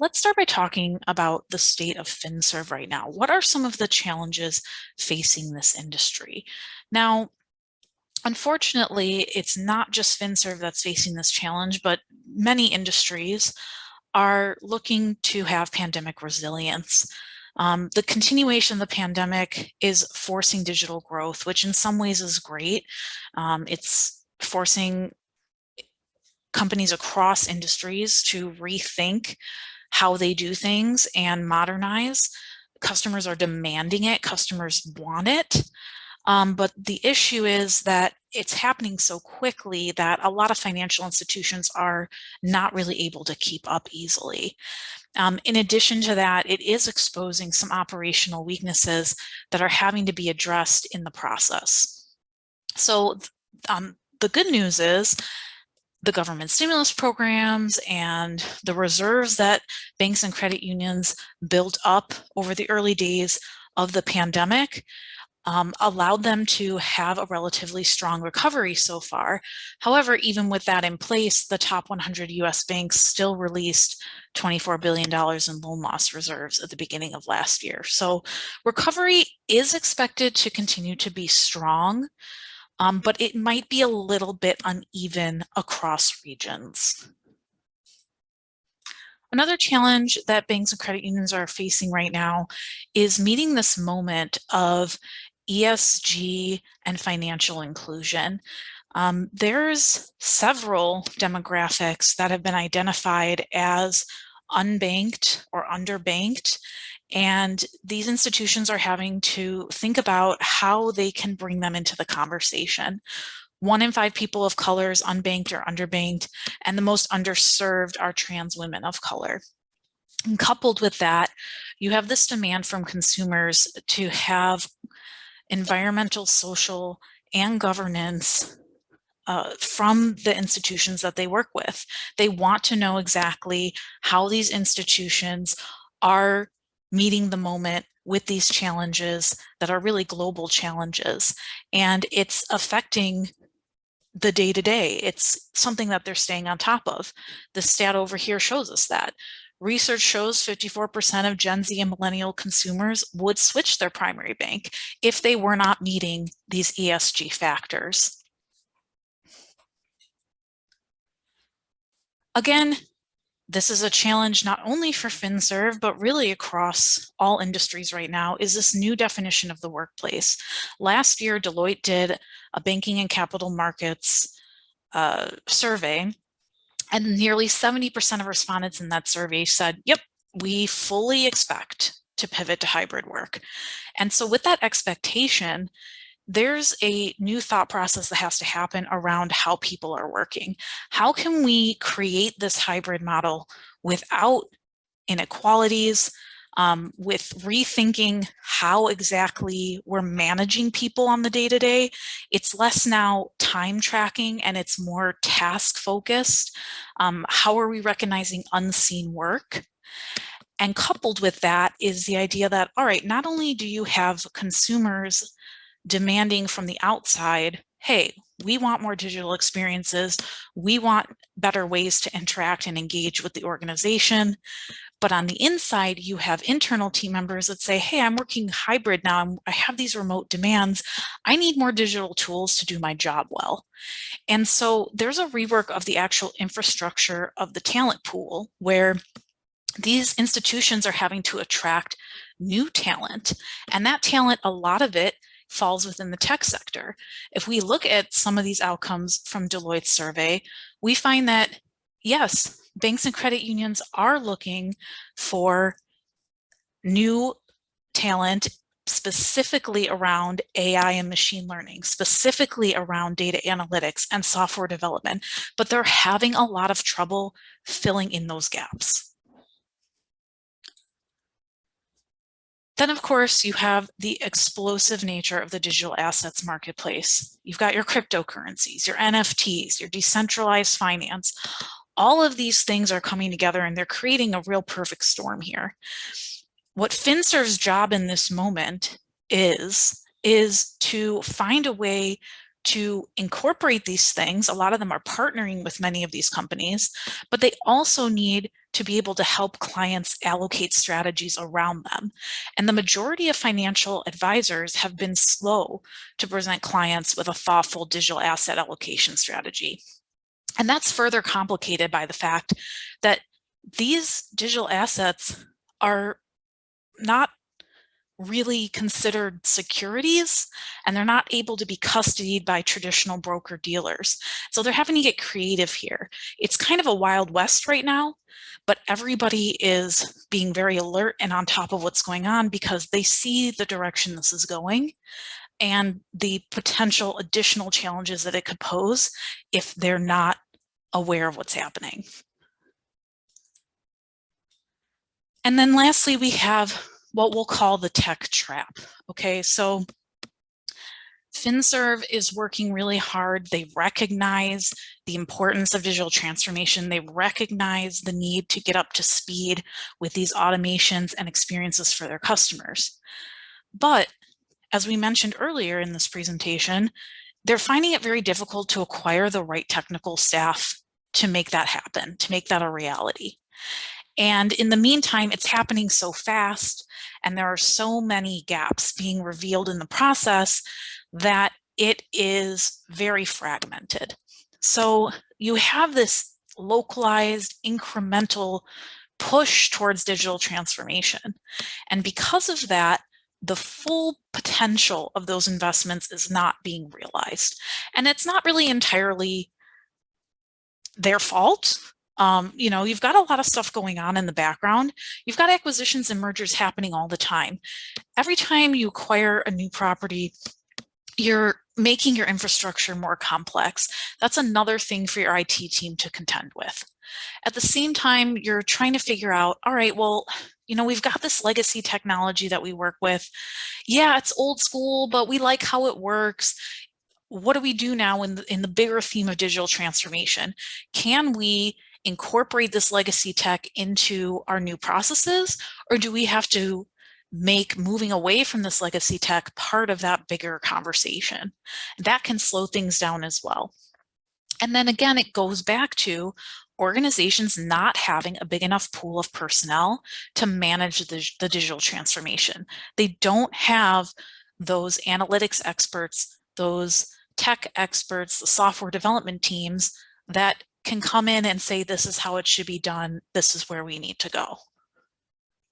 Let's start by talking about the state of Finserv right now. What are some of the challenges facing this industry? Now, unfortunately, it's not just Finserv that's facing this challenge, but many industries are looking to have pandemic resilience. The continuation of the pandemic is forcing digital growth, which in some ways is great. It's forcing companies across industries to rethink how they do things and modernize. Customers are demanding it, customers want it. But the issue is that it's happening so quickly that a lot of financial institutions are not really able to keep up easily. In addition to that, it is exposing some operational weaknesses that are having to be addressed in the process. So the good news is the government stimulus programs and the reserves that banks and credit unions built up over the early days of the pandemic allowed them to have a relatively strong recovery so far. However, even with that in place, the top 100 US banks still released $24 billion in loan loss reserves at the beginning of last year. So recovery is expected to continue to be strong, but it might be a little bit uneven across regions. Another challenge that banks and credit unions are facing right now is meeting this moment of ESG and financial inclusion. There's several demographics that have been identified as unbanked or underbanked, and these institutions are having to think about how they can bring them into the conversation. 1 in 5 people of color is unbanked or underbanked, and the most underserved are trans women of color. And coupled with that, you have this demand from consumers to have environmental, social, and governance from the institutions that they work with. They want to know exactly how these institutions are meeting the moment with these challenges that are really global challenges. And it's affecting the day-to-day. It's something that they're staying on top of. The stat over here shows us that. Research shows 54% of Gen Z and millennial consumers would switch their primary bank if they were not meeting these ESG factors. Again, this is a challenge not only for Finserv, but really across all industries right now, is this new definition of the workplace. Last year, Deloitte did a banking and capital markets survey, and nearly 70% of respondents in that survey said, yep, we fully expect to pivot to hybrid work. And so with that expectation, there's a new thought process that has to happen around how people are working. How can we create this hybrid model without inequalities, with rethinking how exactly we're managing people on the day-to-day? It's less now time tracking and it's more task focused. How are we recognizing unseen work? And coupled with that is the idea that, all right, not only do you have consumers demanding from the outside, hey, we want more digital experiences, we want better ways to interact and engage with the organization. But on the inside, you have internal team members that say, hey, I'm working hybrid now, I have these remote demands, I need more digital tools to do my job well. And so there's a rework of the actual infrastructure of the talent pool where these institutions are having to attract new talent. And that talent, a lot of it falls within the tech sector. If we look at some of these outcomes from Deloitte's survey, we find that, yes, banks and credit unions are looking for new talent specifically around AI and machine learning, specifically around data analytics and software development, but they're having a lot of trouble filling in those gaps. Then, of course, you have the explosive nature of the digital assets marketplace. You've got your cryptocurrencies, your NFTs, your decentralized finance. All of these things are coming together and they're creating a real perfect storm here. What Finserv's job in this moment is to find a way to incorporate these things. A lot of them are partnering with many of these companies, but they also need to be able to help clients allocate strategies around them. And the majority of financial advisors have been slow to present clients with a thoughtful digital asset allocation strategy. And that's further complicated by the fact that these digital assets are not really considered securities, and they're not able to be custodied by traditional broker dealers. So they're having to get creative here. It's kind of a wild west right now, but everybody is being very alert and on top of what's going on because they see the direction this is going and the potential additional challenges that it could pose if they're not aware of what's happening. And then lastly, we have what we'll call the tech trap. Okay, so Finserv is working really hard. They recognize the importance of digital transformation. They recognize the need to get up to speed with these automations and experiences for their customers. But as we mentioned earlier in this presentation, they're finding it very difficult to acquire the right technical staff to make that happen, to make that a reality. And in the meantime, it's happening so fast, and there are so many gaps being revealed in the process that it is very fragmented. So you have this localized, incremental push towards digital transformation. And because of that, the full potential of those investments is not being realized. And it's not really entirely their fault. You've got a lot of stuff going on in the background. You've got acquisitions and mergers happening all the time. Every time you acquire a new property, you're making your infrastructure more complex. That's another thing for your IT team to contend with. At the same time, you're trying to figure out, all right, well, we've got this legacy technology that we work with. Yeah, it's old school, but we like how it works. What do we do now in the bigger theme of digital transformation? Can we incorporate this legacy tech into our new processes, or do we have to make moving away from this legacy tech part of that bigger conversation? That can slow things down as well. And then again, it goes back to organizations not having a big enough pool of personnel to manage the digital transformation. They don't have those analytics experts, those tech experts, the software development teams that can come in and say, this is how it should be done, this is where we need to go.